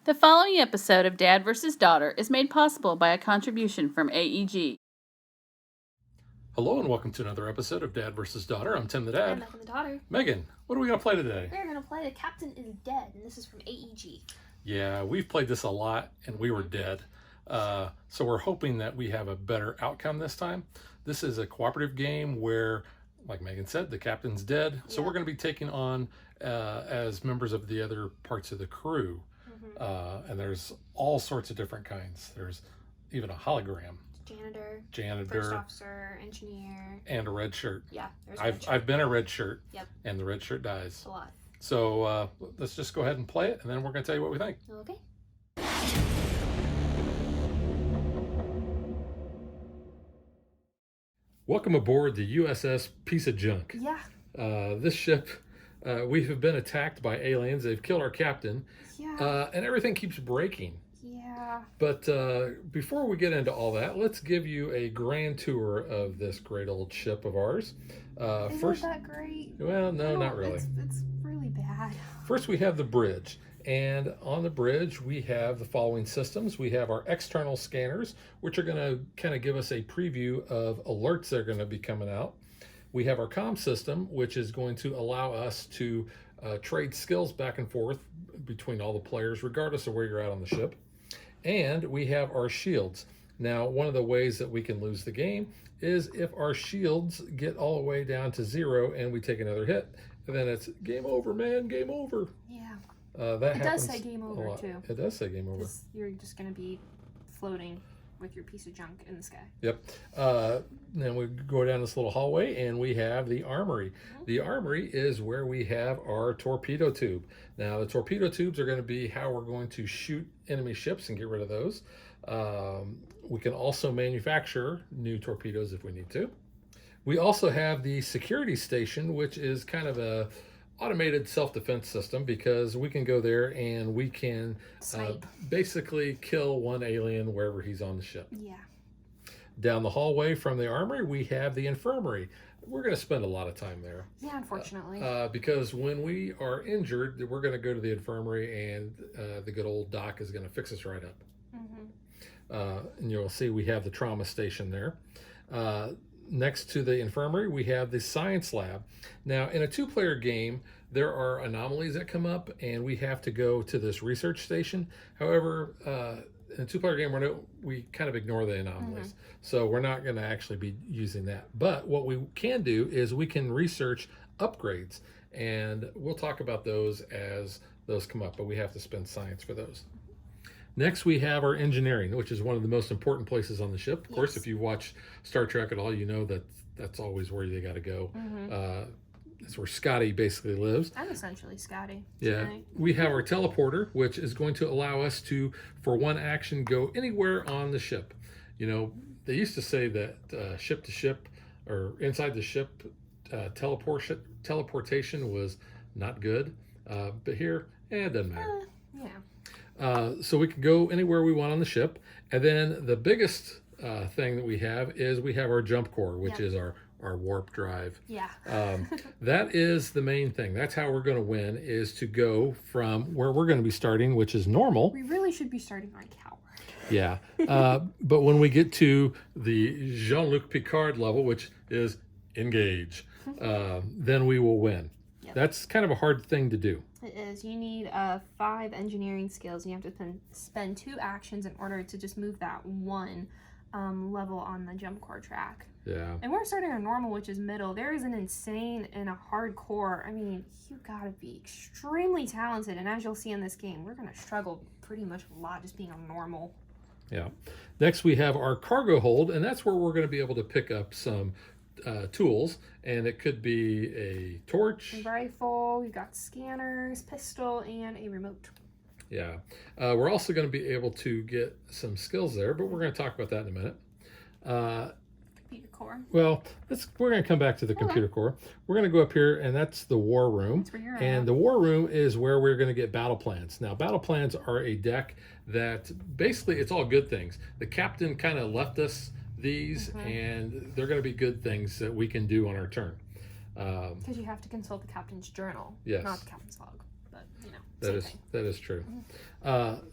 The following episode of Dad vs. Daughter is made possible by a contribution from AEG. Hello and welcome to another episode of Dad vs. Daughter. I'm Tim the Dad. I'm Megan the Daughter. Megan, what are we going to play today? We're going to play The Captain is Dead, and this is from AEG. Yeah, we've played this a lot and we were dead. So we're hoping that we have a better outcome this time. This is a cooperative game where, like Megan said, the captain's dead. So we're going to be taking on as members of the other parts of the crew. And there's all sorts of different kinds. There's even a hologram. Janitor, first officer, engineer, and a red shirt. Yeah, I've been a red shirt. Yep. And the red shirt dies. A lot. So let's just go ahead and play it, and then we're going to tell you what we think. Okay. Welcome aboard the USS Piece of Junk. Yeah. This ship, we have been attacked by aliens. They've killed our captain. Yeah. And everything keeps breaking. Yeah. But before we get into all that, let's give you a grand tour of this great old ship of ours. Isn't that great? Well, no, not really. It's really bad. First, we have the bridge. And on the bridge, we have the following systems. We have our external scanners, which are going to kind of give us a preview of alerts that are going to be coming out. We have our comm system, which is going to allow us to trade skills back and forth between all the players, regardless of where you're at on the ship. And we have our shields. Now, one of the ways that we can lose the game is if our shields get all the way down to 0 and we take another hit. And then it's game over, man, game over. Yeah. It does say game over, too. It does say game over. You're just going to be floating with your piece of junk in the sky. Yep. Then we go down this little hallway and we have the armory. The armory is where we have our torpedo tube. Now the torpedo tubes are going to be how we're going to shoot enemy ships and get rid of those. We can also manufacture new torpedoes if we need to. We also have the security station, which is kind of a automated self-defense system, because we can go there and we can basically kill one alien wherever he's on the ship. Yeah. Down the hallway from the armory, we have the infirmary. We're going to spend a lot of time there. Yeah, unfortunately. Because when we are injured, we're going to go to the infirmary, and the good old doc is going to fix us right up. And you'll see we have the trauma station there. Next to the infirmary, we have the science lab. Now, in a 2-player game, there are anomalies that come up, and we have to go to this research station. However, in a 2-player game, we kind of ignore the anomalies. So we're not going to actually be using that. But what we can do is we can research upgrades, and we'll talk about those as those come up, but we have to spend science for those. Next, we have our engineering, which is one of the most important places on the ship. Of course, if you watch Star Trek at all, you know that that's always where they got to go. That's where Scotty basically lives. I'm essentially Scotty. Yeah. Tonight. We have our teleporter, which is going to allow us to, for one action, go anywhere on the ship. You know, they used to say that ship to ship or inside the ship teleportation was not good. But here, it doesn't matter. So we can go anywhere we want on the ship. And then the biggest thing that we have is we have our jump core, which is our warp drive. Yeah. That is the main thing. That's how we're going to win, is to go from where we're going to be starting, which is normal. We really should be starting on Coward. Yeah. But when we get to the Jean-Luc Picard level, which is engage, then we will win. Yep. That's kind of a hard thing to do. It is. You need 5 engineering skills. You have to spend 2 actions in order to just move that one level on the jump core track. Yeah. And we're starting on normal, which is middle. There is an insane and a hardcore. I mean, you gotta be extremely talented. And as you'll see in this game, we're gonna struggle pretty much a lot just being on normal. Yeah. Next, we have our cargo hold, and that's where we're going to be able to pick up some tools, and it could be a torch, a rifle, we've got scanners, pistol, and a remote. Yeah. We're also going to be able to get some skills there, but we're going to talk about that in a minute. Computer core. Well, we're going to come back to the computer core. We're going to go up here, and that's the war room. That's where you're and at. The war room is where we're going to get battle plans. Now, battle plans are a deck that basically it's all good things. The captain kind of left us these, and they're going to be good things that we can do on our turn. Because you have to consult the captain's journal, yes. not the captain's log, but you know. That is true.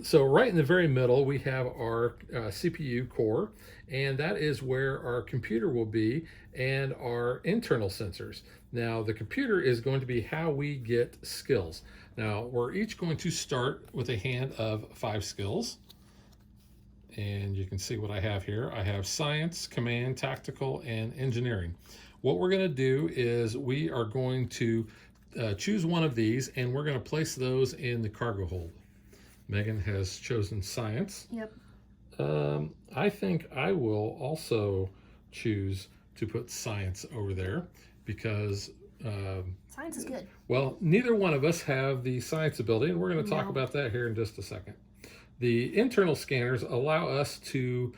So right in the very middle, we have our CPU core, and that is where our computer will be and our internal sensors. Now, the computer is going to be how we get skills. Now, we're each going to start with a hand of 5 skills. And you can see what I have here. I have science, command, tactical, and engineering. What we're going to do is we are going to choose one of these, and we're going to place those in the cargo hold. Megan has chosen science. Yep. I think I will also choose to put science over there because Science is good. well, neither one of us have the science ability, and we're going to talk No. about that here in just a second. The internal scanners allow us to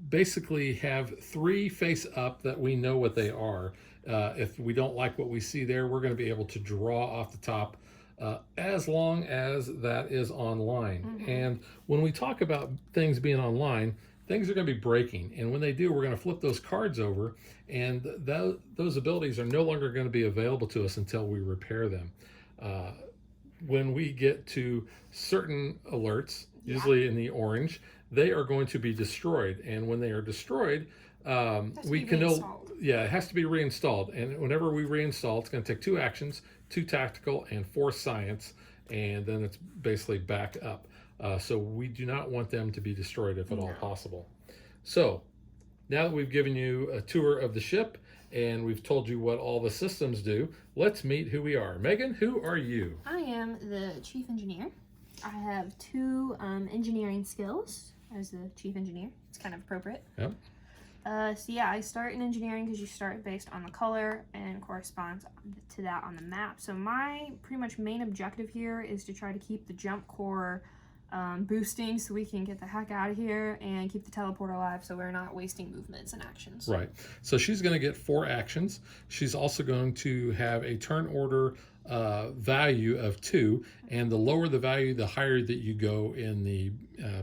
basically have 3 face up that we know what they are. If we don't like what we see there, we're going to be able to draw off the top as long as that is online. And when we talk about things being online, things are going to be breaking. And when they do, we're going to flip those cards over, and those abilities are no longer going to be available to us until we repair them. When we get to certain alerts, usually in the orange, they are going to be destroyed. And when they are destroyed, we can it has to be reinstalled. And whenever we reinstall, it's going to take 2 actions, 2 tactical, and 4 science, and then it's basically back up. So we do not want them to be destroyed if at all possible. So now that we've given you a tour of the ship and we've told you what all the systems do, let's meet who we are. Megan, who are you? I am the chief engineer. I have 2 engineering skills as the chief engineer. It's kind of appropriate. Yep. So yeah, I start in engineering because you start based on the color and corresponds to that on the map. So my pretty much main objective here is to try to keep the jump core boosting so we can get the heck out of here and keep the teleporter alive so we're not wasting movements and actions. Right. So she's going to get 4 actions. She's also going to have a turn order value of 2, and the lower the value, the higher that you go in the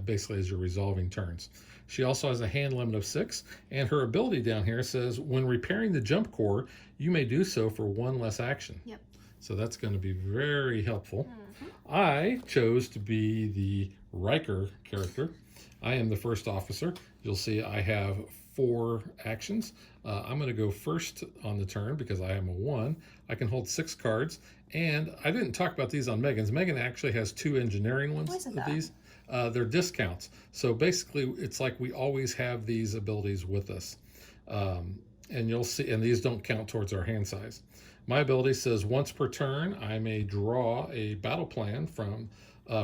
basically as you're resolving turns. She also has a hand limit of 6, and her ability down here says when repairing the jump core, you may do so for 1 less action. Yep. So that's going to be very helpful. I chose to be the Riker character. I am the first officer. You'll see I have 4 actions. I'm going to go first on the turn because I am a 1. I can hold 6 cards, and I didn't talk about these on Megan's. Megan actually has 2 engineering ones of these. They're discounts. So basically, it's like we always have these abilities with us. And you'll see, and these don't count towards our hand size. My ability says once per turn, I may draw a battle plan from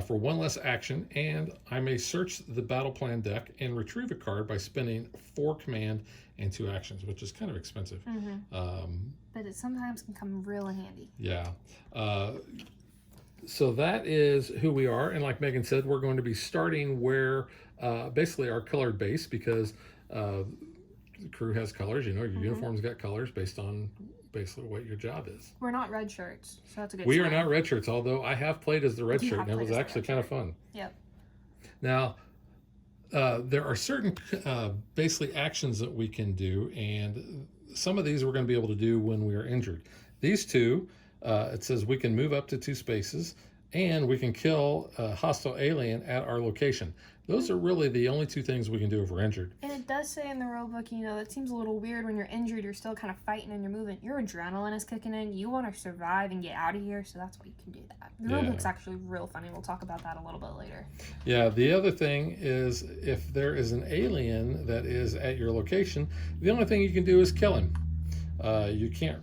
for 1 less action, and I may search the battle plan deck and retrieve a card by spending 4 command and 2 actions, which is kind of expensive. But it sometimes can come real handy. Yeah. So that is who we are, and like Megan said, we're going to be starting where basically our colored base, because the crew has colors. You know, your uniform's got colors based on basically what your job is. We're not red shirts, so that's a good We sign. are not red shirts, although I have played as the red shirt, and it was actually kind of fun. Yep. Now, there are certain basically actions that we can do, and some of these we're going to be able to do when we are injured. These 2, it says we can move up to 2 spaces, and we can kill a hostile alien at our location. Those are really the only 2 things we can do if we're injured. And it does say in the rulebook, you know, that seems a little weird when you're injured, you're still kind of fighting and you're moving. Your adrenaline is kicking in. You want to survive and get out of here, so that's why you can do that. The rulebook's actually real funny. We'll talk about that a little bit later. Yeah, the other thing is if there is an alien that is at your location, the only thing you can do is kill him. You can't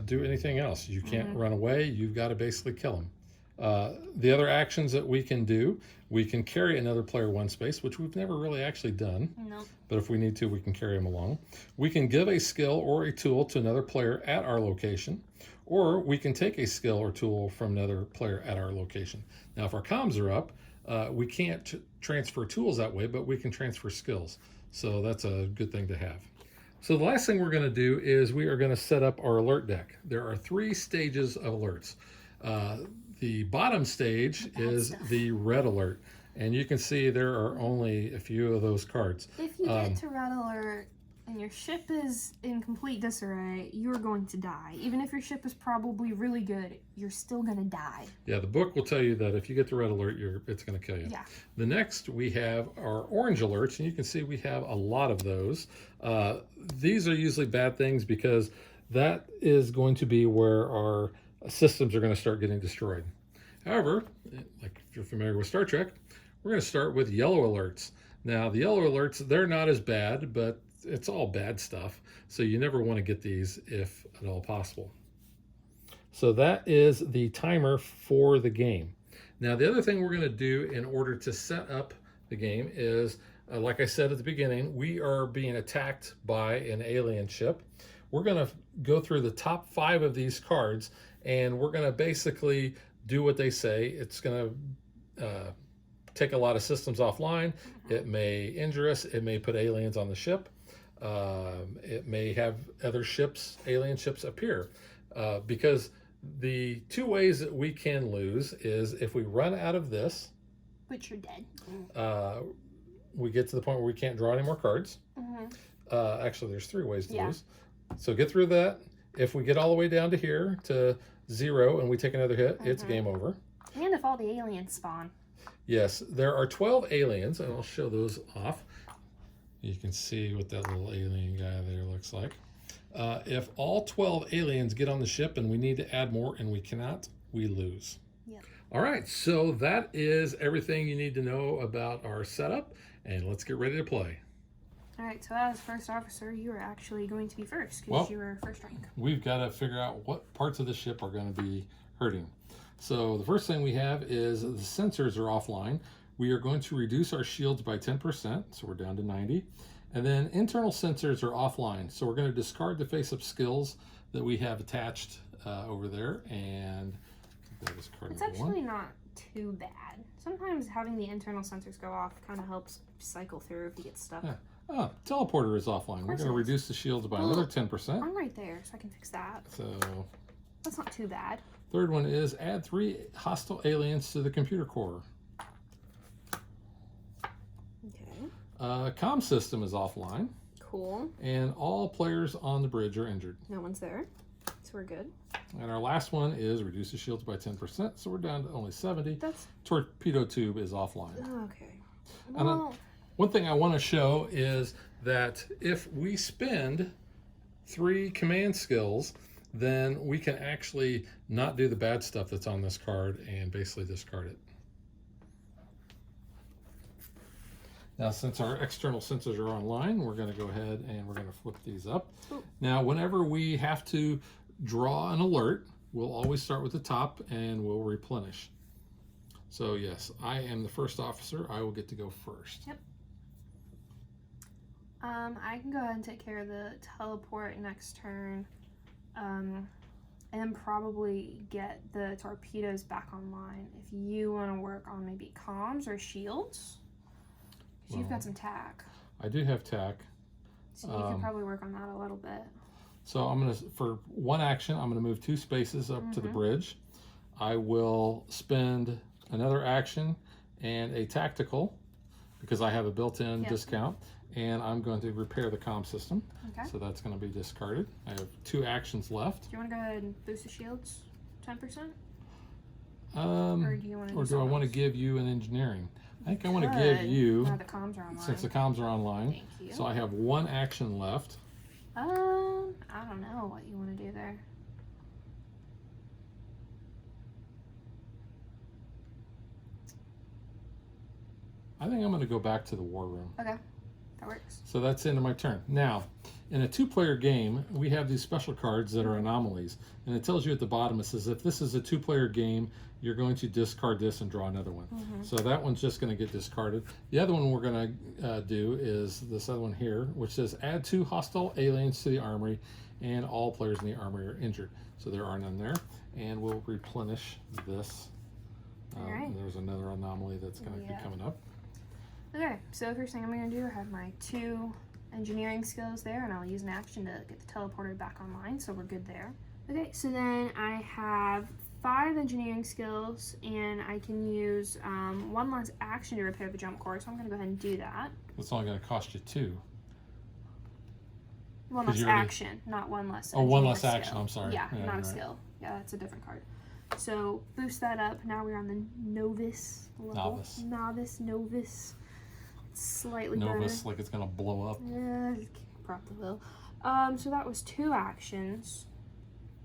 do anything else. You can't run away. You've got to basically kill him. The other actions that we can do, we can carry another player 1 space, which we've never really actually done. No. But if we need to, we can carry him along. We can give a skill or a tool to another player at our location, or we can take a skill or tool from another player at our location. Now, if our comms are up, we can't transfer tools that way, but we can transfer skills. So that's a good thing to have. So the last thing we're going to do is we are going to set up our alert deck. There are 3 stages of alerts. The bottom stage is the red alert, and you can see there are only a few of those cards. If you get to red alert, and your ship is in complete disarray, you're going to die. Even if your ship is probably really good, you're still going to die. Yeah, the book will tell you that if you get the red alert, it's going to kill you. Yeah. The next we have our orange alerts, and you can see we have a lot of those. These are usually bad things because that is going to be where our systems are going to start getting destroyed. However, like if you're familiar with Star Trek, we're going to start with yellow alerts. Now, the yellow alerts, they're not as bad, but it's all bad stuff. So you never want to get these if at all possible. So that is the timer for the game. Now, the other thing we're going to do in order to set up the game is, like I said at the beginning, we are being attacked by an alien ship. We're going to go through the top 5 of these cards, and we're going to basically do what they say. It's going to take a lot of systems offline. It may injure us. It may put aliens on the ship. It may have other ships, alien ships, appear. Because the 2 ways that we can lose is if we run out of this, Which you're dead. we get to the point where we can't draw any more cards. Actually, there's 3 ways to lose. So get through that. If we get all the way down to here to 0 and we take another hit, it's game over. And if all the aliens spawn. Yes, there are 12 aliens, and I'll show those off. You can see what that little alien guy there looks like. If all 12 aliens get on the ship and we need to add more and we cannot, we lose. Yep. All right, so that is everything you need to know about our setup, and let's get ready to play. All right, so as first officer, you are actually going to be first because Well, you were first rank. We've got to figure out what parts of the ship are going to be hurting. So the first thing we have is the sensors are offline. We are going to reduce our shields by 10%, so we're down to 90. And then internal sensors are offline, so we're going to discard the face-up skills that we have attached over there, and that is card It's number 1. actually not too bad. Sometimes having the internal sensors go off kind of helps cycle through if you get stuck. Yeah. Teleporter is offline. We're course going to it is. reduce the shields by another 10%. I'm right there, so I can fix that. So That's not too bad. third one is add 3 hostile aliens to the computer core. Okay. Comm system is offline, Cool. and all players on the bridge are injured. No one's there, so we're good. And our last one is reduce the shields by 10%, so we're down to only 70. That's Torpedo tube is offline. okay. And Well, one thing I want to show is that if we spend 3 command skills, then we can actually not do the bad stuff that's on this card and basically discard it. Now, since our external sensors are online, we're going to go ahead and we're going to flip these up. Ooh. Now, whenever we have to draw an alert, we'll always start with the top and we'll replenish. So yes, I am the first officer. I will get to go first. Yep. I can go ahead and take care of the teleport next turn. And then probably get the torpedoes back online. If you want to work on maybe comms or shields, 'cause you've got some tack, I do have tack. so you could probably work on that a little bit. So I'm going to, for one action, I'm going to move 2 spaces up to the bridge. I will spend another action and a tactical because I have a built-in discount, and I'm going to repair the comm system. Okay. So that's going to be discarded. I have 2 actions left. Do you want to go ahead and boost the shields 10%? Or Or do you want to? do I want to give you an engineering? I think I want to Good. give you, Now the comms are online. since the comms are online. Thank you. So I have 1 action left. I don't know what you want to do there. I think I'm going to go back to the war room. Okay, that works. So that's the end of my turn. Now, in a 2-player game, we have these special cards that are anomalies. And it tells you at the bottom, it says if this is a 2-player game, you're going to discard this and draw another one. So that one's just going to get discarded. The other one we're going to do is this other one here, which says add 2 hostile aliens to the armory, and all players in the armory are injured. So there are none there. And we'll replenish this. All right. There's another anomaly that's going to be coming up. Okay, so the first thing I'm going to do, I have my 2 engineering skills there, and I'll use an action to get the teleporter back online, so we're good there. Okay, so then I have 5 engineering skills, and I can use 1 less action to repair the jump core, so I'm going to go ahead and do that. It's only going to cost you 2. One 'Cause less you already- action, not one less. Oh, one engineer less action, skill. I'm sorry. Yeah, Yeah, not a right. skill. Yeah, that's a different card. So boost that up. Now we're on the novice level. Novice. Slightly Novus, like it's gonna blow up. better. Yeah, probably will. So that was 2 actions.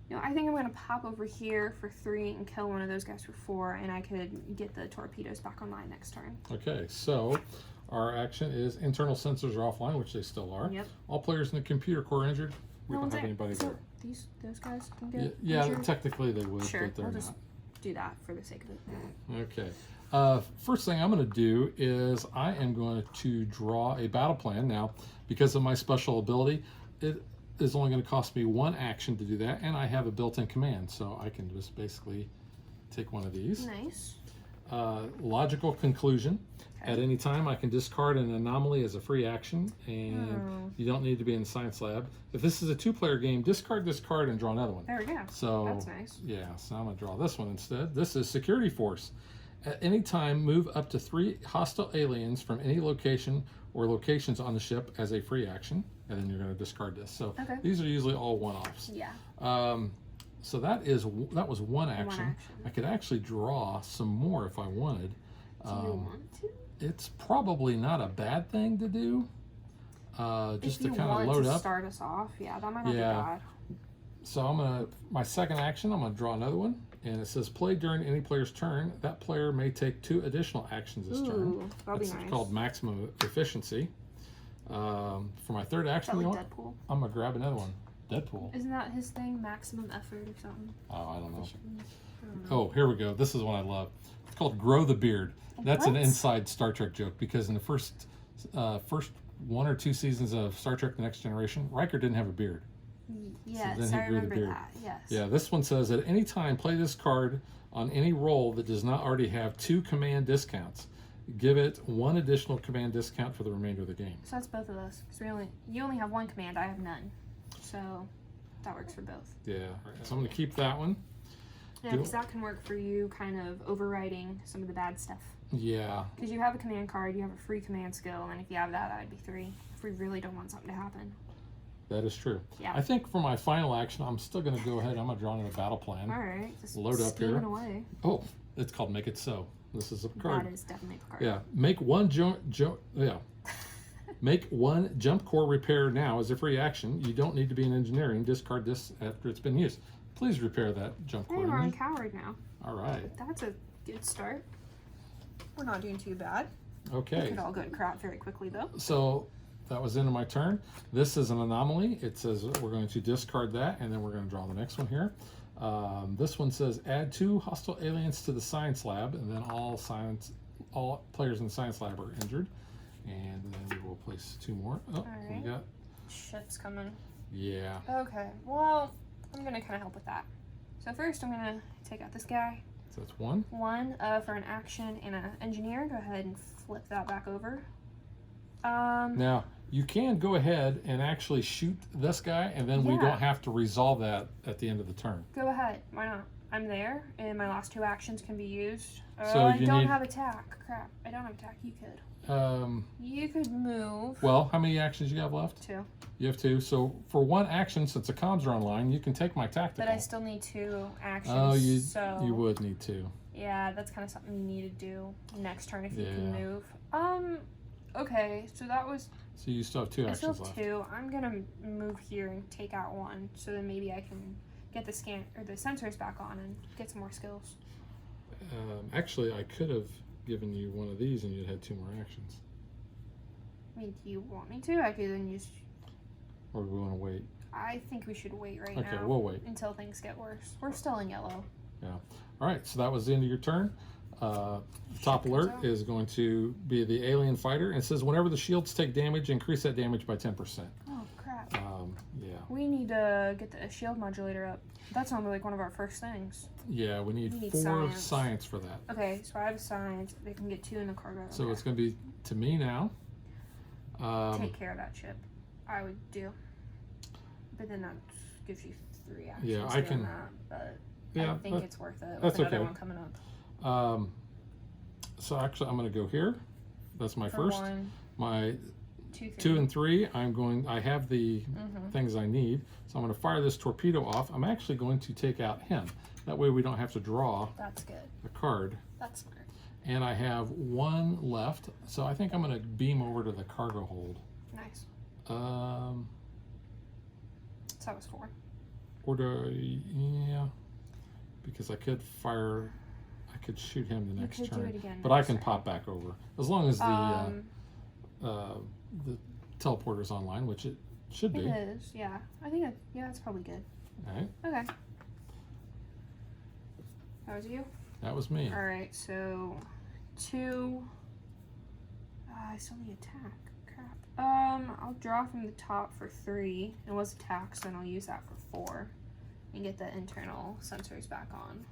You know, I think I'm gonna pop over here for 3 and kill one of those guys for 4, and I could get the torpedoes back online next turn. Okay, so our action is internal sensors are offline, which they still are. Yep. All players in the computer core injured. We No don't one's have there. anybody So there. those guys can Yeah, get yeah, injured? technically they would, Sure, but they're we'll just not. do that for the sake of it. Okay. First thing I'm going to do is I am going to draw a battle plan. Now, because of my special ability, it is only going to cost me 1 action to do that, and I have a built-in command, so I can just basically take one of these. Nice. Logical conclusion. Okay. At any time, I can discard an anomaly as a free action, and Oh. you don't need to be in the science lab. If this is a 2-player game, discard this card and draw another one. There we go. So That's nice. yeah, so I'm gonna draw this one instead. This is security force. At any time, move up to 3 hostile aliens from any location or locations on the ship as a free action, and then you're gonna discard this. So Okay. these are usually all one-offs. Yeah. So that was one action. action. I could actually draw some more if I wanted. Do you want to? It's probably not a bad thing to do. Just If to you kind of want load to up. start us off, yeah, that might not Yeah. be bad. So my second action, I'm gonna draw another one, and it says play during any player's turn. That player may take 2 additional actions this turn. Ooh, that'll be It's nice. called maximum efficiency. For my third action, That you know like what? Deadpool. I'm gonna grab another one. Deadpool. Isn't that his thing? Maximum effort or something? Oh, I don't know. I don't know. Oh, here we go. This is one I love. It's called Grow the Beard. That's an What? inside Star Trek joke because in the first 1 or 2 seasons of Star Trek: The Next Generation, Riker didn't have a beard. Yes, then he I grew the remember beard. that. Yes. Yeah, this one says at any time play this card on any roll that does not already have 2 command discounts. Give it 1 additional command discount for the remainder of the game. So that's both of us. Because you only have 1 command, I have none. So that works for both. Yeah, so I'm going to keep that one. Yeah, Do- because that can work for you kind of overriding some of the bad stuff. Yeah, Because you have a command card, you have a free command skill, and then if you have that, that would be 3. If we really don't want something to happen. that is true. Yeah. I think for my final action, I'm still going to go ahead. I'm going to draw in a battle plan. Alright, just Load up scheming here. away. Oh, it's called Make It So. This is a card. That is definitely the card. Yeah, make one make 1 jump core repair now as a free action. You don't need to be in engineering. Discard this after it's been used. Please repair that jump Hey, core. we're on Coward now. All right. That's a good start. We're not doing too bad. It Okay. could all go to crap very quickly, though. So that was the end of my turn. This is an anomaly. It says we're going to discard that, and then we're going to draw the next one here. This one says add 2 hostile aliens to the science lab, and then all players in the science lab are injured. And then we will place 2 more. Oh, Alright. we got Ship's coming. yeah. Okay, well, I'm gonna kind of help with that. So first, I'm gonna take out this guy. So that's 1. 1 for an action and an engineer. Go ahead and flip that back over. Now you can go ahead and actually shoot this guy, and then we Yeah. don't have to resolve that at the end of the turn. Go ahead. Why not? I'm there, and my last 2 actions can be used. So I you don't need- have attack. Crap. I don't have attack. You could. You could move. Well, how many actions you have left? 2. You have 2. So for 1 action, since the comms are online, you can take my tactical. But I still need 2 actions. Oh, so you would need 2. yeah, that's kind of something you need to do next turn if you can Yeah. move. Okay, so that was. So you still have 2 I still actions have left. 2. I'm gonna move here and take out 1, so then maybe I can get the scan or the sensors back on and get some more skills. Actually, I could have given you one of these, and you'd had 2 more actions. I mean, do you want me to? I could then just. Or do we want to wait? I think we should wait right Okay, now we'll wait. until things get worse. We're still in yellow. All right, so that was the end of your turn. Top alert is going to be the alien fighter. And it says whenever the shields take damage, increase that damage by 10%. Oh crap! Yeah. We need to get the shield modulator up. That's normally like one of our first things. Yeah, we need We need 4 science. science for that. Okay, so I have science. They can get 2 in the cargo. So Okay. it's going to be to me now. Take care of that ship. I would do. But then that gives you 3 actions. Yeah, I doing can- That, but Yeah, I think it's worth it. that's with another okay. one coming up. So actually, I'm going to go here. That's my For first. 1. My 2, 3. 2 and 3, I have the things I need. So I'm going to fire this torpedo off. I'm actually going to take out him. That way we don't have to draw That's good. a card. That's smart. And I have 1 left. So I think I'm going to beam over to the cargo hold. Nice. Um, So that was 4. or yeah, because I could shoot him the next could do turn. it again But I next can turn. pop back over. As long as the teleporter's online, which it should It be. is, yeah. I think that's probably good. All right, Okay. That was you? that was me. Alright, so 2. I still need attack. Crap. I'll draw from the top for 3. It was attack, so then I'll use that for 4. And get the internal sensors back on.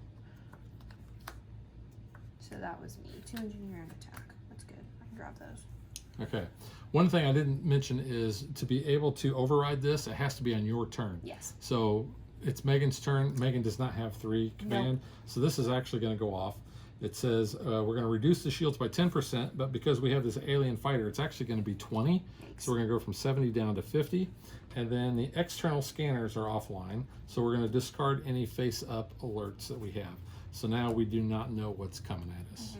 So that was me. 2 engineer and attack. That's good. I can grab those. Okay. One thing I didn't mention is to be able to override this, it has to be on your turn. Yes. So it's Megan's turn. Megan does not have 3 command. So this is actually going to go off. It says we're going to reduce the shields by 10%, but because we have this alien fighter, it's actually going to be 20. So we're going to go from 70 down to 50. And then the external scanners are offline. So we're going to discard any face-up alerts that we have. So now we do not know what's coming at us.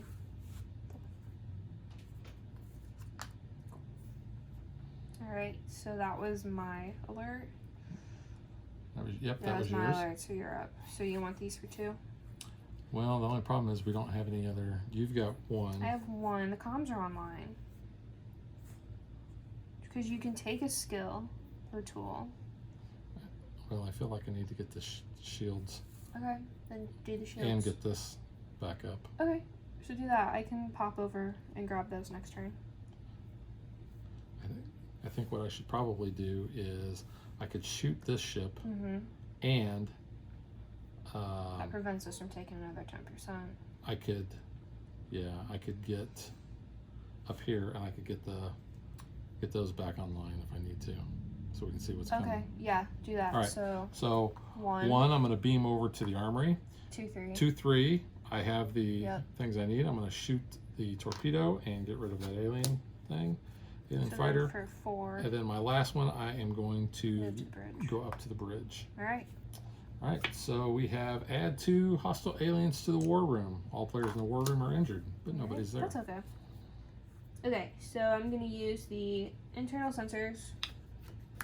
Alright, so that was my alert. Yep, that That was was my yours. alert, so you're up. So you want these for 2? Well, the only problem is we don't have any other. You've got 1. I have 1. The comms are online. Because you can take a skill, a tool. Well, I feel like I need to get the shields Okay, then do the shields. and get this back up. Okay, so do that. I can pop over and grab those next turn. I think what I should probably do is I could shoot this ship Mm-hmm. and That prevents us from taking another 10%. I could get up here and I could get those back online if I need to, so we can see what's Okay, coming. yeah, do that. All right. So So 1, 1, I'm going to beam over to the armory. 2, 3. 2, 3, I have the Yep. things I need. I'm going to shoot the torpedo and get rid of that alien thing, alien So then fighter. for 4. And then my last one, I am going to Go to the bridge. go up to the bridge. All right. All right, so we have add 2 hostile aliens to the war room. All players in the war room are injured, but nobody's there. That's okay. Okay, so I'm going to use the internal sensors,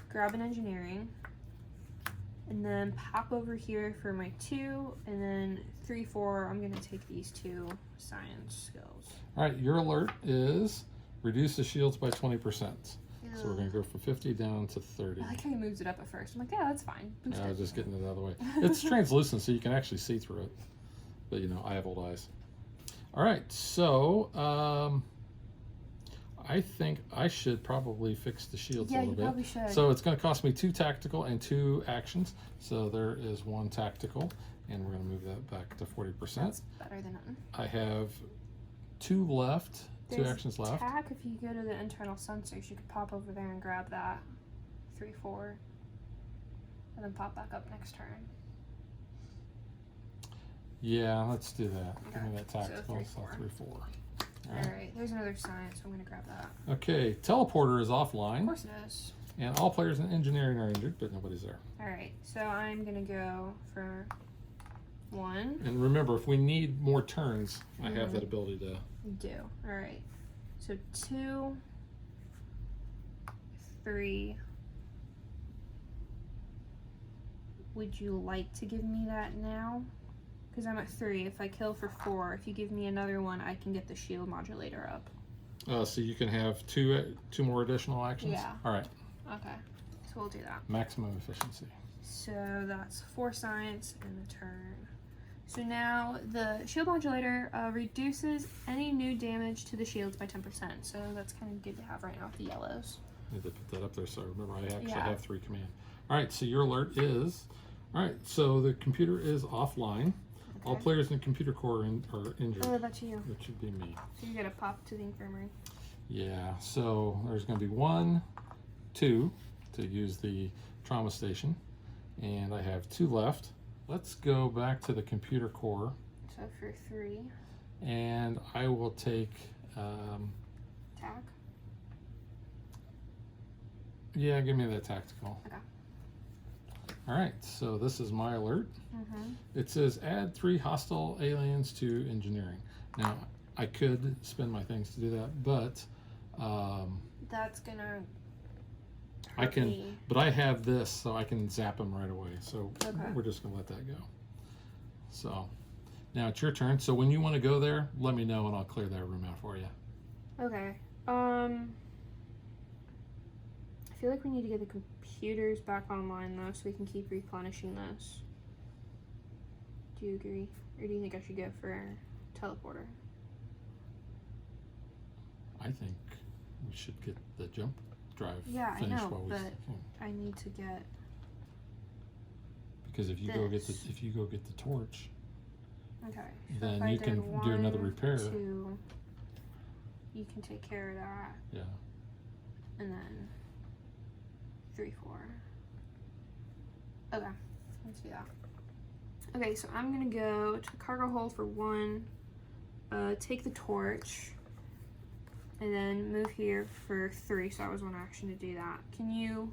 grab an engineering, and then pop over here for my 2, and then 3, 4, I'm going to take these 2 science skills. All right, your alert is reduce the shields by 20%. So we're going to go from 50 down to 30. I like how he moves it up at first. I'm like, yeah, that's fine. Boost I it. was just getting it out of the way. It's translucent, so you can actually see through it. But you know, I have old eyes. All right, so I think I should probably fix the shields a Yeah, little you bit. probably should. So it's going to cost me 2 tactical and 2 actions. So there is 1 tactical, and we're going to move that back to 40%. That's better than nothing. I have 2 left, 2 There's actions left. Attack, if you go to the internal sensors, you could pop over there and grab that. 3, 4. And then pop back up next turn. Yeah, let's do that. Give me Okay, that so tactical. 3, So 4. 3, 4. All right. Alright, there's another science, so I'm going to grab that. Okay, teleporter is Of offline, course it is. and all players in engineering are injured, but nobody's there. Alright, so I'm going to go for 1. And remember, if we need more turns, I have that ability to. Do. Alright. So 2, 3. Would you like to give me that now? Because I'm at 3. If I kill for 4, if you give me another one, I can get the shield modulator up. So you can have two more additional actions. Yeah. All right. Okay. So we'll do that. Maximum efficiency. So that's 4 science in the turn. So now the shield modulator reduces any new damage to the shields by 10%. So that's kind of good to have right now with the yellows. Need to put that up there so I remember I actually Yeah. have 3 command. All right. So your alert is. All right. So the computer is offline. All Okay. players in the computer core are injured. Oh, that's you. Which should be me. So you gotta pop to the infirmary. Yeah. So there's going to be 1, 2 to use the trauma station, and I have 2 left. Let's go back to the computer core, So for 3, and I will take attack. Yeah, give me that tactical. Okay. All right, so this is my alert. Mm-hmm. It says add 3 hostile aliens to engineering. Now, I could spend my things to do that, but That's gonna. I hurt can. me. But I have this, so I can zap them right away. So Okay. we're just gonna let that go. So now it's your turn. So when you want to go there, let me know and I'll clear that room out for you. Okay. I feel like we need to get the computers back online though, so we can keep replenishing this. Do you agree, or do you think I should go for teleporter? I think we should get the jump drive Yeah, I finished know, while we. but I need to get. Because if you go get the this. torch, Okay. then if I you can did do another 1, repair. 2, you can take care of that, Yeah. and then 3, 4. Okay, let's do that. Okay, so I'm gonna go to the cargo hold for 1, take the torch, and then move here for 3. So that was 1 action to do that. Can you?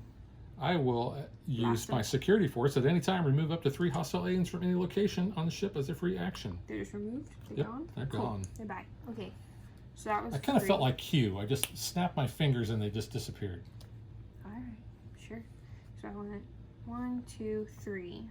I will use Master. my security force at any time. Remove up to 3 hostile aliens from any location on the ship as a free action. They're just removed. They're Yep, gone. they're Cool. gone. They're back. Okay, so that was. I kind of 3. felt like Q. I just snapped my fingers and they just disappeared. All right, sure. So I went 1, 2, 3,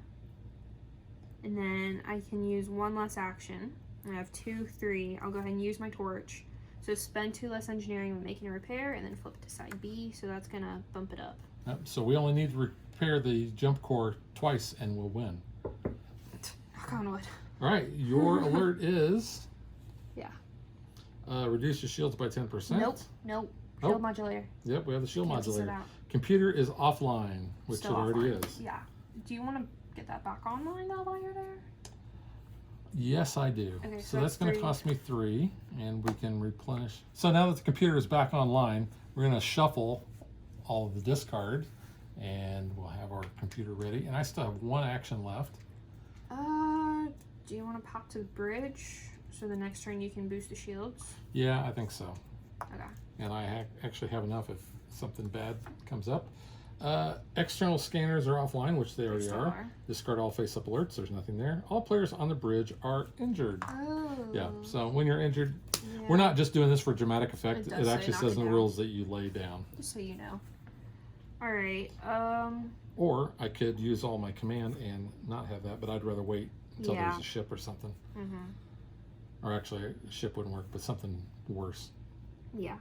and then I can use 1 less action. I have 2, 3. I'll go ahead and use my torch. So spend 2 less engineering when making a repair, and then flip it to side B. So that's gonna bump it up. Yep, so we only need to repair the jump core twice and we'll win. Knock on wood. All right, your alert is. Yeah. Reduce your shields by 10%. Nope. Shield Nope. modulator. Yep, we have the shield Cancels it modulator. out. Computer is offline, which Still it already offline. is. Yeah. Do you want to get that back online though while you're there? Yes, I do. Okay, so so that's going to 3. cost me 3, and we can replenish. So now that the computer is back online, we're going to shuffle all of the discard, and we'll have our computer ready. And I still have 1 action left. Do you want to pop to the bridge so the next turn you can boost the shields? Yeah, I think so. Okay. And I actually have enough if something bad comes up. External scanners are offline, which they already still are. are. Discard all face-up alerts. There's nothing there. All players on the bridge are injured. Oh. Yeah, so when you're injured, Yeah. we're not just doing this for dramatic effect. It It, does say actually knock says it in the down. rules that you lay down. Just so you know. All right. Or I could use all my command and not have that, but I'd rather wait until Yeah. there's a ship or something. Mhm. Or actually, a ship wouldn't work, but something worse. Yeah.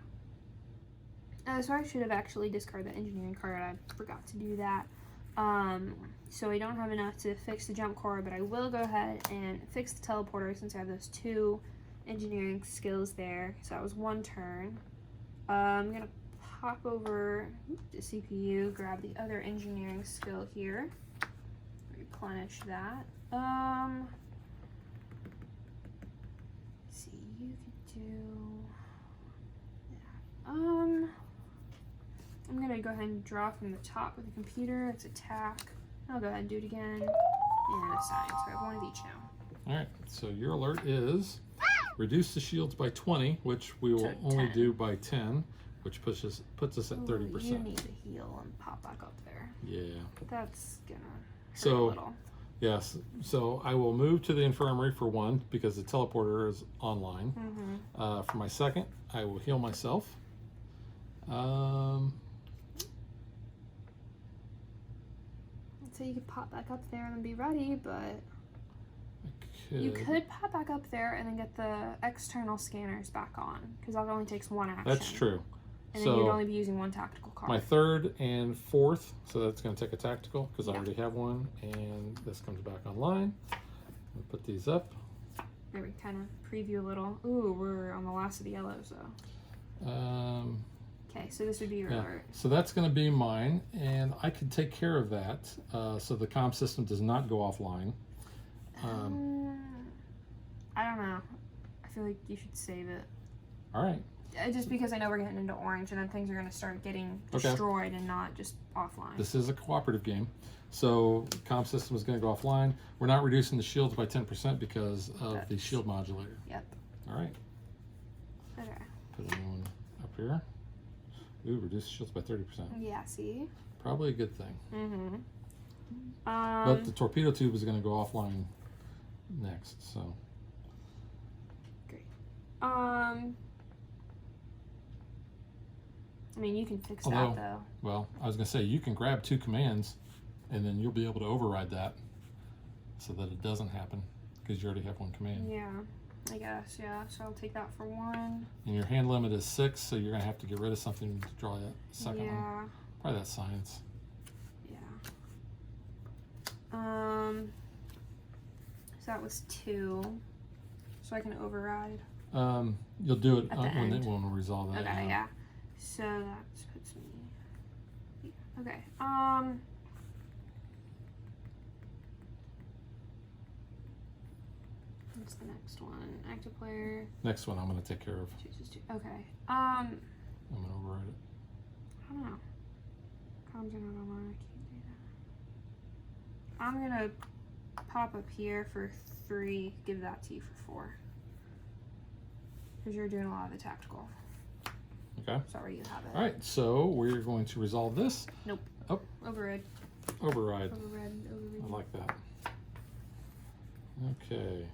So I should have actually discarded the engineering card. I forgot to do that. So I don't have enough to fix the jump core, but I will go ahead and fix the teleporter since I have those 2 engineering skills there. So that was 1 turn. I'm gonna pop over the CPU, grab the other engineering skill here, replenish that. Let's see, you could do that. I'm gonna go ahead and draw from the top of the computer. It's attack. I'll go ahead and do it again. And assign. So I have 1 of each now. All right, so your alert is reduce the shields by 20, which we will To only 10. do by 10, which puts us at Ooh, 30%. You need to heal and pop back up there. Yeah. That's gonna hurt So- a little. Yes. So I will move to the infirmary for 1 because the teleporter is online. Mm-hmm. For my second, I will heal myself. So you could pop back up there and then be ready, but I you could pop back up there and then get the external scanners back on because that only takes 1 action. That's true. And then you'd So only be using 1 tactical card. my third and fourth, so that's going to take a tactical because I Yeah. already have 1, and this comes back online. I'll put these up. There we kind of preview a little. Ooh, we're on the last of the yellows though. Okay, so this would be your Yeah. alert. So that's going to be mine, and I can take care of that. So the comm system does not go offline. I don't know. I feel like you should save it. All right. Just because I know we're getting into orange and then things are going to start getting Okay. destroyed and not just offline. This is a cooperative game. So the comm system is going to go offline. We're not reducing the shields by 10% because of the That's- shield modulator. Yep. All right. Okay. Put a new one up here. Ooh, reduce shields by 30%. Yeah, see? Probably a good thing. Mm-hmm. But the torpedo tube is going to go offline next, so. I mean, you can fix Although- that, though. Well, I was going to say, you can grab 2 commands, and then you'll be able to override that so that it doesn't happen, because you already have 1 command. Yeah, I guess, yeah. So I'll take that for 1. And your hand limit is 6, so you're going to have to get rid of something to draw that second one. Yeah, Probably that science. yeah. So that was 2. So I can override. You'll do it At the when end. we resolve that. Okay, yeah. So that puts me here. Okay. What's the next one? Active player Next one I'm going to take care of. chooses to. Okay. I'm going to override it. I don't know. Comms are not online. I can't do that. I'm gonna pop up here for 3. Give that to you for 4. Because you're doing a lot of the tactical. Okay. Sorry, you have it. All right, so we're going to resolve this. Override. Override. Override. I like that. Okay.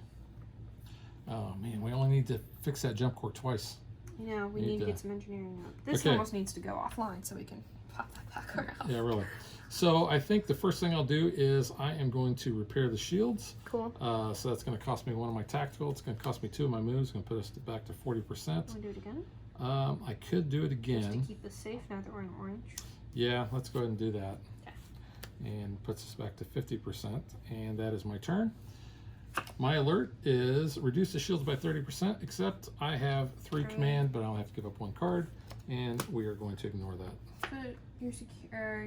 Oh man, we only need to fix that jump core twice. You know, we Need need to to- get some engineering up. This Okay. almost needs to go offline so we can pop that back around. Yeah, really. So I think the first thing I'll do is I am going to repair the shields. Cool. So that's going to cost me 1 of my tactical. It's going to cost me 2 of my moves. It's going to put us back to 40%. Want to do it again? I could do it Just to again. keep us safe now that we're in orange. Yeah, let's go ahead and do that. Okay. And puts us back to 50%. And that is my turn. My alert is reduce the shields by 30%, except I have 3 Okay. command, but I'll have to give up 1 card. And we are going to ignore that. But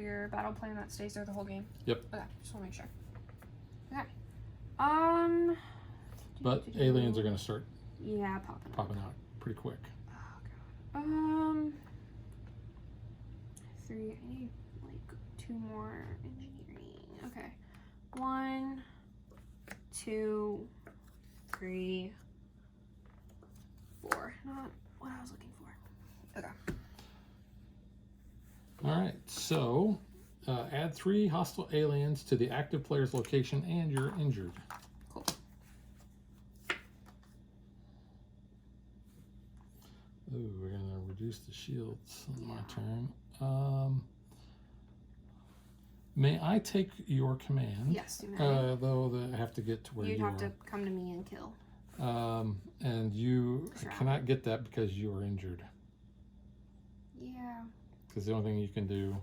your battle plan that stays there the whole game? Yep. Okay, just want to make sure. Okay. But aliens are going to start Yeah, popping up. out pretty quick. Oh god. 3. I need like 2 more engineering. Okay. 1, 2, 3, 4. Not what I was looking for. Okay. All right, so add 3 hostile aliens to the active player's location and you're injured. Cool. Ooh, we're going to reduce the shields on my turn. May I take your command? Yes, you may. Though I have to get to where You'd you have are. to come to me and kill. And you Sure. cannot get that because you are injured. Yeah. Because the only thing you can do.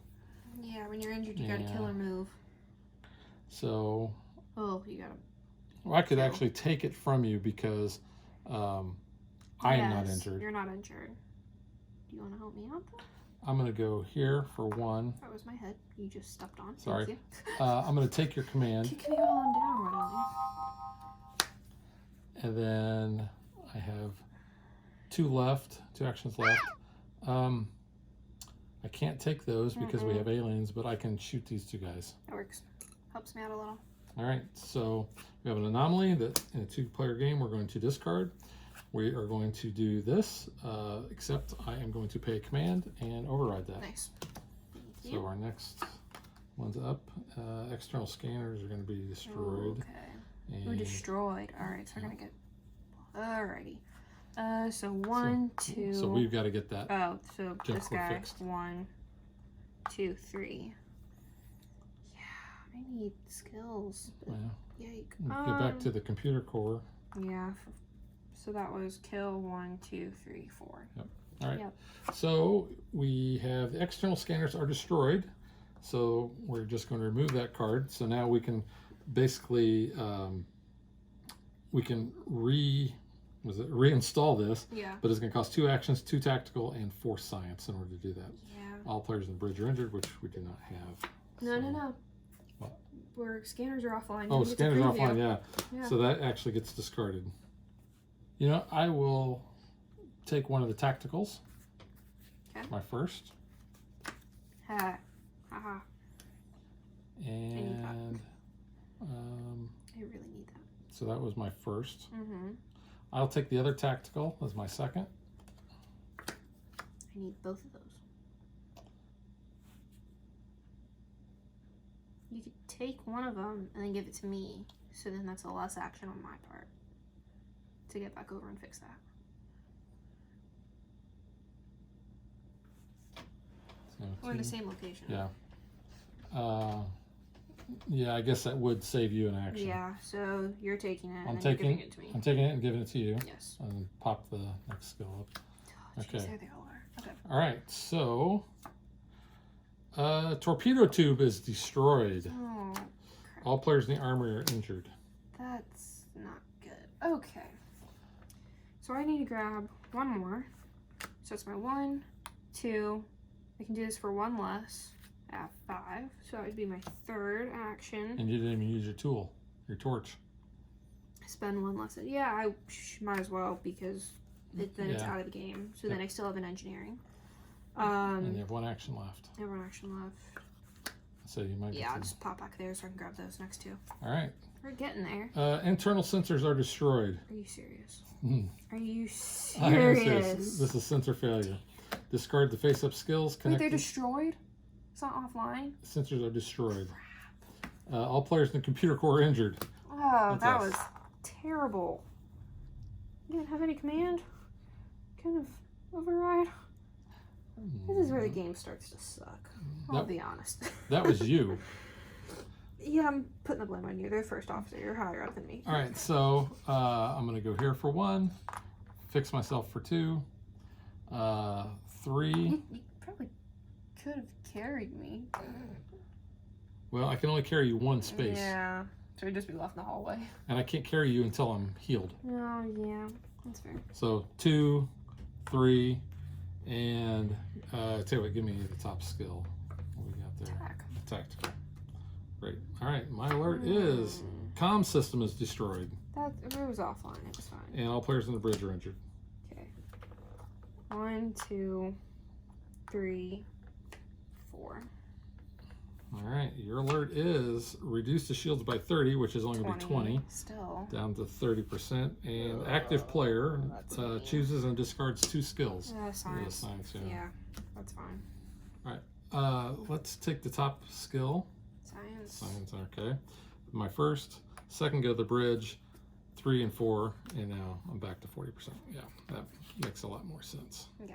Yeah, when you're injured, you gotta kill Yeah. or move. So, Oh, you gotta. well, I could Kill. actually take it from you because I am not Yes, injured. You're not injured. Do you want to help me out though? I'm going to go here for 1. That was my head. You just stepped on. Sorry. Thank I'm going to take your command. you. Kick me while I'm down, why don't And then I have 2 left, 2 actions left. I can't take those because we have aliens, but I can shoot these 2 guys. That works. Helps me out a little. All right, so we have an anomaly that in a 2-player game we're going to discard. We are going to do this, except I am going to pay a command and override that. Nice. So our next one's up. External scanners are going to be destroyed. Okay. And We're destroyed. Alright, so we're gonna get. Alrighty. So 1, 2. So we've got to get that. Oh, so Jump this core guy. fixed. 1, 2, 3. Yeah, I need skills. Well, Yike. get back to the computer core. Yeah. So that was kill 1, 2, 3, 4. All right. Yep. So we have the external scanners are destroyed. So we're just going to remove that card. So now we can basically we can reinstall this, Yeah. but it's going to cost 2 actions, 2 tactical, and 4 science in order to do that. Yeah. All players in the bridge are injured, which we do not have. No, So- no, no. What? Where scanners are offline. Oh, You get to scanners are preview. offline, yeah. Yeah. So that actually gets discarded. You know, I will take one of the tacticals. Okay. My first. Ha. Haha. need that. And I really need that. so that was my first. Mm-hmm. I'll take the other tactical as my second. I need both of those. You could take one of them and then give it to me. So then that's a less action on my part to get back over and fix that. So We're in the two. same location. Yeah. Yeah, I guess that would save you an action. Yeah, so you're taking it and I'm then you're taking giving it to me. I'm taking it and giving it to you. Yes. And pop the next skill up. Oh, jeez, Okay. there they all are. Okay. All right, so torpedo tube is destroyed. Oh, All players in the army are injured. that's not good. Okay. So I need to grab one more. So it's my 1, 2. I can do this for one less. I have 5. So that would be my third action. And you didn't even use your tool, your torch. Spend one less. Yeah, I might as well because then it's Yeah. out of the game. So then I still have an engineering. And you have one action left. I have one action left. So you might Yeah, get I'll to... just pop back there so I can grab those next two. All right. We're getting there. Internal sensors are destroyed. Are you serious? Hmm. Are you I am serious? This is sensor failure. Discard the face-up skills. Wait, Connect they're destroyed? It's not offline? Sensors are destroyed. All players in the computer core are injured. Oh, That's that us. was terrible. You didn't have any command? Kind of override? This is where the game starts to suck. I'll That- be honest. That was you. Yeah, I'm putting the blame on you. They're the first officer. You're higher up than me. All right, so I'm going to go here for 1, fix myself for 2, 3. You probably could have carried me. Well, I can only carry you 1 space, Yeah. So we'd just be left in the hallway. and I can't carry you until I'm healed. Oh, yeah. That's fair. So 2, 3, and tell you what, give me the top skill. What we got there? Attack. Tactical. Great. All right, my alert is comm system is destroyed, That it was offline. It was fine. and all players on the bridge are injured. Okay. 1, 2, 3, 4. All right, your alert is reduce the shields by 30, which is only going to be 20, Still. down to 30%. And active player That's mean. chooses and discards 2 skills. Yeah, Yeah, science. science, yeah. Yeah, that's fine. Let's take the top skill. Science. Science, okay. My first, second go to the bridge, 3 and 4, and now I'm back to 40%. Yeah, that makes a lot more sense. Okay.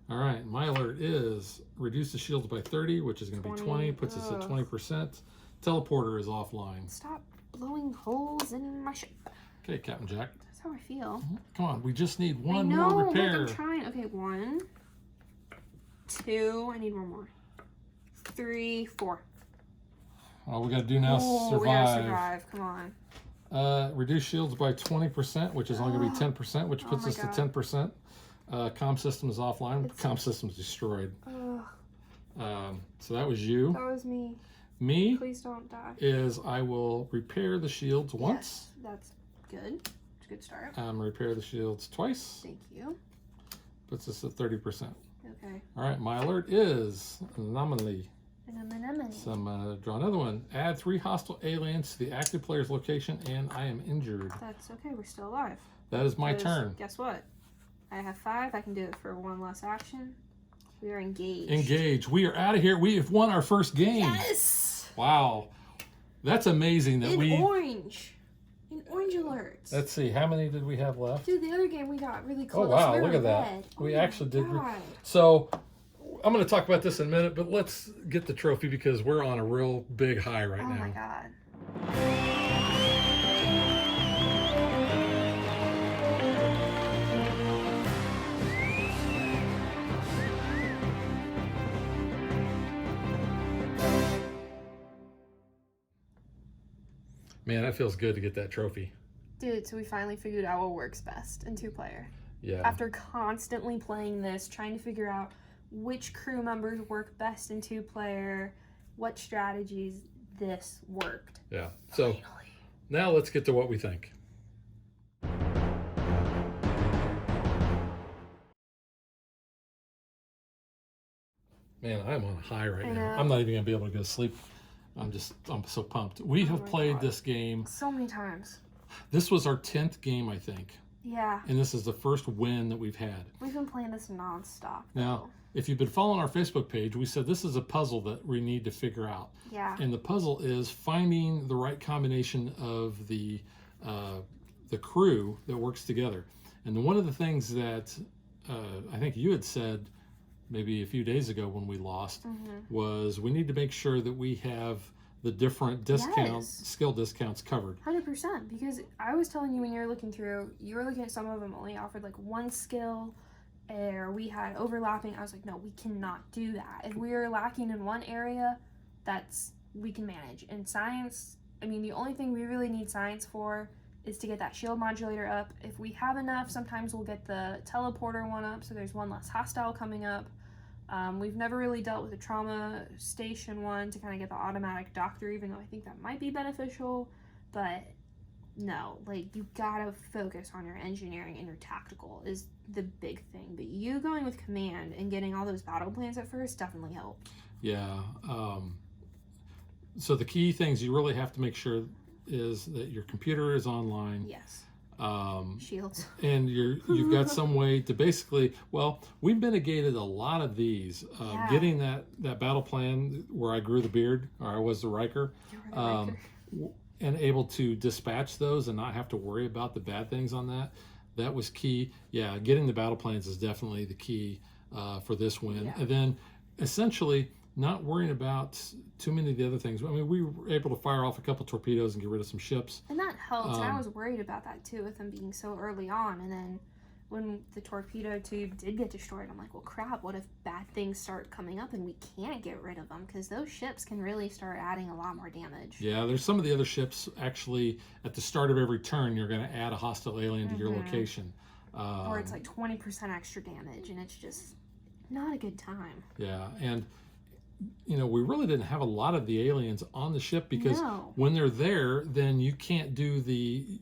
All right, my alert is reduce the shields by 30, which is going to be 20, 20, puts us at ugh. 20%. Teleporter is offline. Stop blowing holes in my ship. Okay, Captain Jack. That's how I feel. Come on, we just need I one know, more look, repair. I'm trying. Okay, 1, 2. I need one more. 3, 4. All we got to do now is Oh, we gotta survive. survive. Come on. Reduce shields by 20%, which is only going to be 10%, which Oh puts my us God. to 10%. Comm system is offline. It's- Comm system is destroyed. Ugh, So that was you. that was me. Me Please don't die. is I will repair the shields once. Yes, that's good. It's a good start. Repair the shields twice. Thank you. Puts us at 30%. Okay. All right, my alert is anomaly. Anemone. So I'm going to draw another one. Add 3 hostile aliens to the active player's location, and I am injured. That's okay. We're still alive. That is my 'Cause turn. Guess what? I have 5. I can do it for 1 less action. We are engaged. Engage. We are out of here. We have won our first game. Yes. Wow. That's amazing that In orange. In orange alerts. Let's see, how many did we have left? Dude, the other game we got really close. wow, We were look at that. red. We Oh my actually did God. So I'm going to talk about this in a minute, but let's get the trophy because we're on a real big high right Oh now. my God. Man, that feels good to get that trophy. Dude, so we finally figured out what works best in 2-player. Yeah. After constantly playing this, trying to figure out which crew members work best in 2-player, what strategies, this worked. Yeah. So Finally. now let's get to what we think. Man, I'm on a high right I now. know. I'm not even going to be able to go to sleep. I'm so pumped. We have my played God. this game. So many times. This was our 10th game, I think. Yeah. and this is the first win that we've had. We've been playing this nonstop. Now, if you've been following our Facebook page, we said this is a puzzle that we need to figure out. Yeah. And the puzzle is finding the right combination of the crew that works together. And one of the things that I think you had said maybe a few days ago when we lost was we need to make sure that we have the different discounts, Yes. skill discounts covered. 100%. Because I was telling you when you were looking through, you were looking at some of them only offered like one skill, or we had overlapping. I was like, no, we cannot do that. If we are lacking in one area, we can manage. In science, I mean, the only thing we really need science for is to get that shield modulator up. If we have enough, sometimes we'll get the teleporter one up, so there's one less hostile coming up. We've never really dealt with the trauma station one to kind of get the automatic doctor, even though I think that might be beneficial. But no, like, you gotta focus on your engineering and your tactical is the big thing. But you going with command and getting all those battle plans at first definitely helped. Yeah. So the key things you really have to make sure is that your computer is online. Yes. Shields. And you've got some way to basically, well, we've mitigated a lot of these. Yeah. Getting that battle plan where I grew the beard, or I was the Riker, You were the Riker. and able to dispatch those and not have to worry about the bad things on that was key. Yeah, getting the battle plans is definitely the key for this win. Yeah. And then essentially not worrying about too many of the other things. I mean, we were able to fire off a couple torpedoes and get rid of some ships. And that helps. And I was worried about that too with them being so early on. And then when the torpedo tube did get destroyed, I'm like, well, crap, what if bad things start coming up and we can't get rid of them? Because those ships can really start adding a lot more damage. Yeah, there's some of the other ships actually at the start of every turn, you're going to add a hostile alien to your location. Or it's like 20% extra damage, and it's just not a good time. Yeah, and we really didn't have a lot of the aliens on the ship because No. when they're there, then you can't do the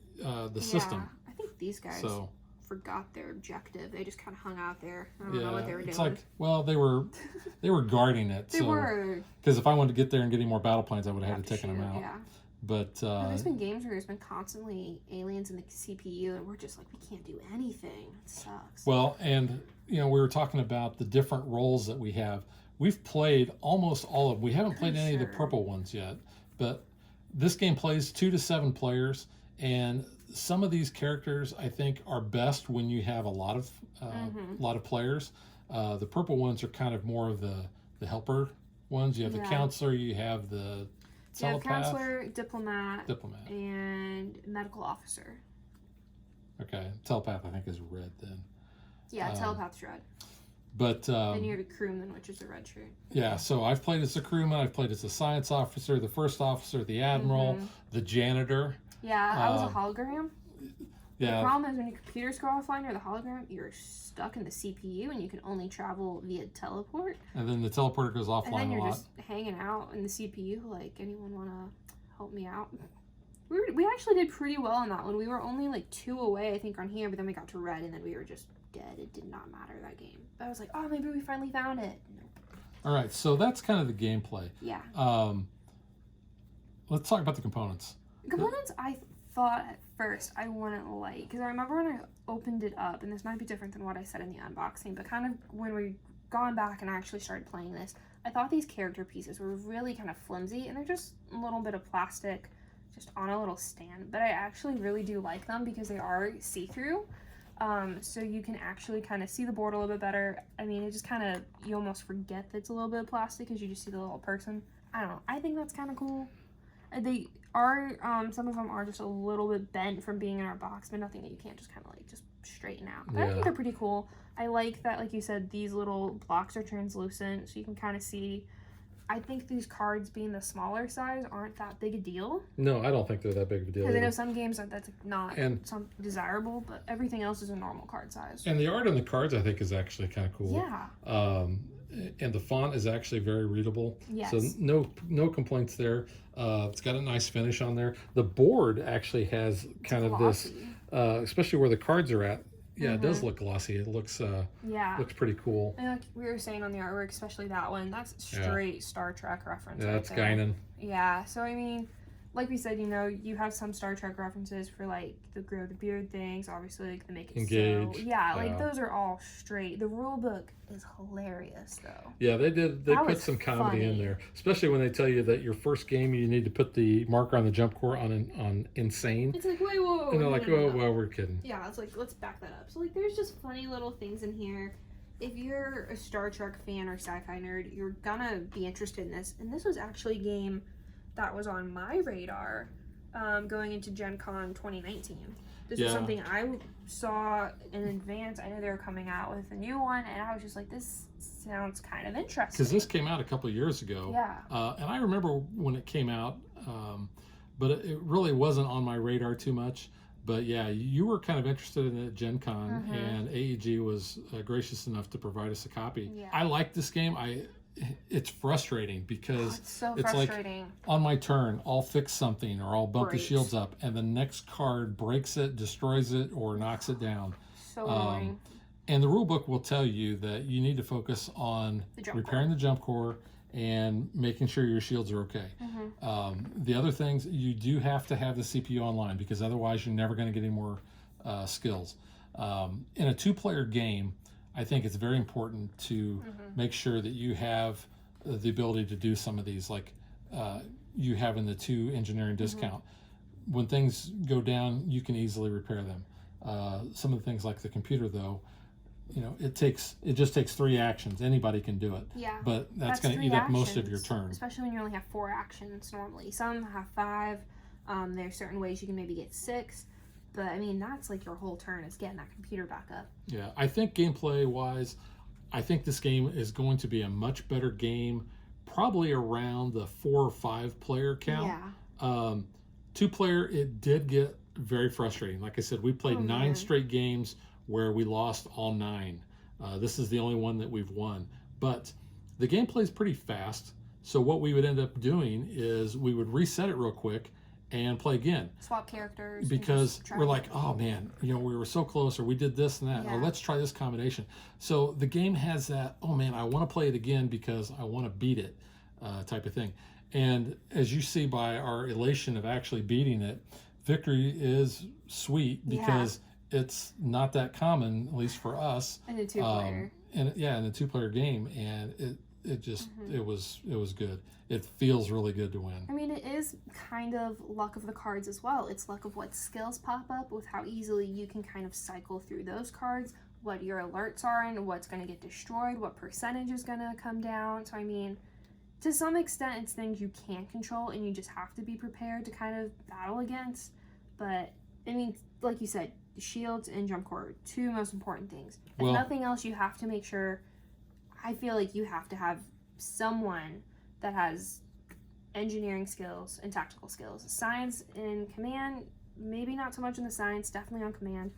system. Yeah, I think these guys So forgot their objective. They just kind of hung out there. I don't know yeah, what they were it's doing. like, well, they were guarding it. They were. Because if I wanted to get there and get any more battle planes, I would have Have had to taken them shoot, out. Yeah. But There's been games where there's been constantly aliens in the CPU, and we're just like, we can't do anything. It sucks. well, and we were talking about the different roles that we have. We've played almost all of them. We haven't played any of the Sure. purple ones yet, but this game plays 2 to 7 players, and some of these characters I think are best when you have a lot of players. The purple ones are kind of more of the helper ones. You have the Yeah. counselor, you have the You have telepath, counselor, diplomat, diplomat. and medical officer. Okay, telepath I think is red then. Yeah, telepath's red. But Then you have a crewman, which is a red shirt. yeah, so I've played as a crewman, I've played as a science officer, the first officer, the admiral, the janitor. Yeah, I was a hologram. The Yeah, problem is when your computers go offline or the hologram, you're stuck in the CPU and you can only travel via teleport. and then the teleporter goes And then offline a you're lot. just hanging out in the CPU. Like, anyone want to help me out? We actually did pretty well on that one. We were only like 2 away, I think, on here, but then we got to red and then we were just dead. It did not matter that game. But I was like, oh, maybe we finally found it. Nope. All right, so that's kind of the gameplay. Yeah. Let's talk about the components. Components I thought at first I wouldn't like, because I remember when I opened it up, and this might be different than what I said in the unboxing, but kind of when we gone back and I actually started playing this, I thought these character pieces were really kind of flimsy, and they're just a little bit of plastic just on a little stand, but I actually really do like them because they are see-through, so you can actually kind of see the board a little bit better. I mean, it just kind of, you almost forget that it's a little bit of plastic because you just see the little person. I don't know, I think that's kind of cool. They are, some of them are just a little bit bent from being in our box, but nothing that you can't just kind of like just straighten out. But I Yeah. think they're pretty cool. I like that, like you said, these little blocks are translucent, so you can kind of see. I think these cards being the smaller size aren't that big a deal. No, I don't think they're that big of a deal. Because I know either. some games that's not And- some desirable, but everything else is a normal card size. And the art on the cards I think is actually kind of cool. Yeah. And the font is actually very readable. Yes. So no complaints there. It's got a nice finish on there. The board actually has kind of this, Glossy. especially where the cards are at. Yeah, it does look glossy. It looks Yeah. looks pretty cool. And like we were saying on the artwork, especially that one, that's Yeah. straight Star Trek reference. Yeah, right that's there. Guinan. Yeah, so I mean, like we said, you have some Star Trek references for like the grow the beard things, obviously like the make it Engage. so. Yeah, like Yeah. those are all straight. The rule book is hilarious though. Yeah, they did. They That put was some comedy in funny. there, especially when they tell you that your first game you need to put the marker on the jump core on insane, It's like wait, whoa, and they're no, like, no, no, "Oh, no. well, we're kidding." Yeah, it's like let's back that up. So like there's just funny little things in here. If you're a Star Trek fan or sci-fi nerd, you're gonna be interested in this. And this was actually a game that was on my radar going into Gen Con 2019. This was Yeah. something I saw in advance. I know they were coming out with a new one, and I was just like, this sounds kind of interesting. Because this came out a couple of years ago, Yeah. And I remember when it came out, but it really wasn't on my radar too much. But yeah, you were kind of interested in it at Gen Con, Mhm. and AEG was gracious enough to provide us a copy. Yeah. I like this game. It's frustrating because It's so it's like frustrating. on my turn, I'll fix something or I'll bump Breaks. the shields up, and the next card breaks it, destroys it, or knocks it down. So annoying. And the rule book will tell you that you need to focus on The jump repairing the jump core and making sure your shields are okay. The other things, you do have to have the CPU online because otherwise you're never going to get any more skills. In a two-player game, I think it's very important to make sure that you have the ability to do some of these, like you have in the 2 engineering discount. When things go down, you can easily repair them. Some of the things like the computer, though, it just takes 3 actions. Anybody can do it. Yeah. But that's going to 3 eat up most of your actions, turn. Especially when you only have 4 actions normally. Some have 5. There's certain ways you can maybe get 6. But I mean, that's like your whole turn is getting that computer back up. Yeah, I think gameplay wise, I think this game is going to be a much better game, probably around the 4 or 5 player count. Yeah. 2 player, it did get very frustrating. Like I said, we played 9 man. straight games where we lost all 9. This is the only one that we've won. But the gameplay is pretty fast. So what we would end up doing is we would reset it real quick and play again. Swap characters. and Because just try we're it. like, oh man, we were so close, or we did this and that, or Yeah. let's try this combination. So the game has that, oh man, I want to play it again because I want to beat it type of thing. And as you see by our elation of actually beating it, victory is sweet because it's not that common, at least for us. And the 2 player. In a 2-player game, and it just it was good. It feels really good to win. I mean, it is kind of luck of the cards as well. It's luck of what skills pop up with how easily you can kind of cycle through those cards, what your alerts are and what's going to get destroyed, what percentage is going to come down. So, I mean, to some extent, it's things you can't control and you just have to be prepared to kind of battle against. But, I mean, like you said, shields and jump core are 2 most important things. If Well- nothing else, you have to make sure, I feel like you have to have someone that has engineering skills and tactical skills. Science and command, maybe not so much in the science, definitely on command.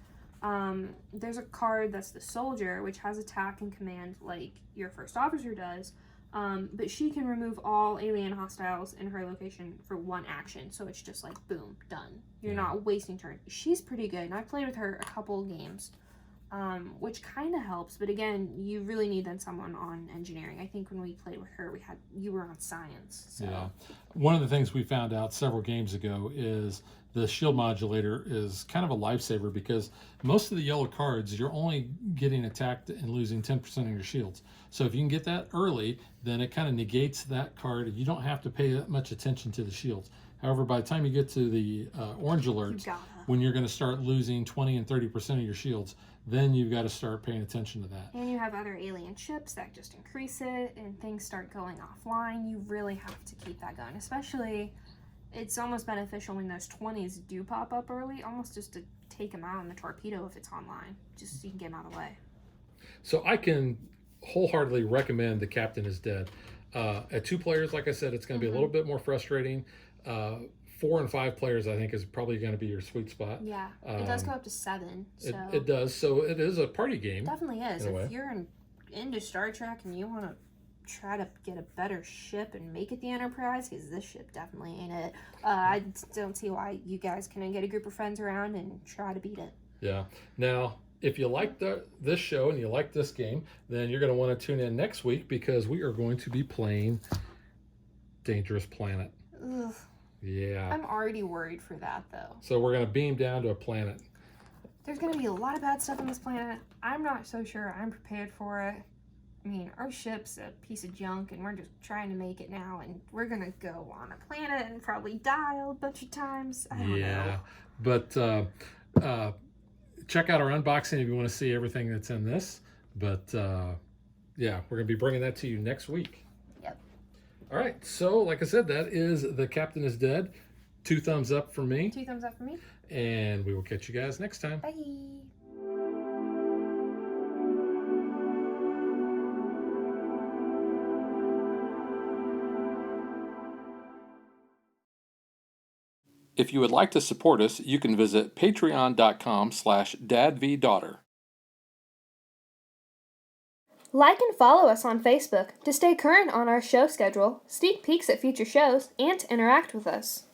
There's a card that's the soldier, which has attack and command like your first officer does. But she can remove all alien hostiles in her location for 1 action. So it's just like, boom, done. You're Yeah. not wasting turn. She's pretty good. And I've played with her a couple games, which kind of helps. But again, you really need then someone on engineering. I think when we played with her, you were on science. So. Yeah. One of the things we found out several games ago is the shield modulator is kind of a lifesaver because most of the yellow cards, you're only getting attacked and losing 10% of your shields. So if you can get that early, then it kind of negates that card. You don't have to pay that much attention to the shields. However, by the time you get to the orange alerts, gotta. when you're going to start losing 20 and 30% of your shields, then you've got to start paying attention to that. And you have other alien ships that just increase it, and things start going offline. You really have to keep that going. Especially, it's almost beneficial when those 20s do pop up early, almost just to take them out in the torpedo if it's online, just so you can get them out of the way. So I can wholeheartedly recommend The Captain is Dead. At 2 players, like I said, it's going to be a little bit more frustrating. 4 and 5 players, I think, is probably going to be your sweet spot. Yeah, it does go up to 7, so It does. So it is a party game. definitely is. in a way. If you're into Star Trek and you want to try to get a better ship and make it the Enterprise, because this ship definitely ain't it. I don't see why you guys couldn't get a group of friends around and try to beat it. Yeah. Now, if you like this show and you like this game, then you're going to want to tune in next week because we are going to be playing Dangerous Planet. Ugh. Yeah. I'm already worried for that, though. So we're going to beam down to a planet. There's going to be a lot of bad stuff on this planet. I'm not so sure I'm prepared for it. I mean, our ship's a piece of junk, and we're just trying to make it now, and we're going to go on a planet and probably die a bunch of times. I don't know. But check out our unboxing if you want to see everything that's in this. But yeah, we're going to be bringing that to you next week. Yep. All right. So, like I said, that is The Captain is Dead. 2 thumbs up from me. 2 thumbs up for me. And we will catch you guys next time. Bye. If you would like to support us, you can visit patreon.com/dadvdaughter. Like and follow us on Facebook to stay current on our show schedule, sneak peeks at future shows, and to interact with us.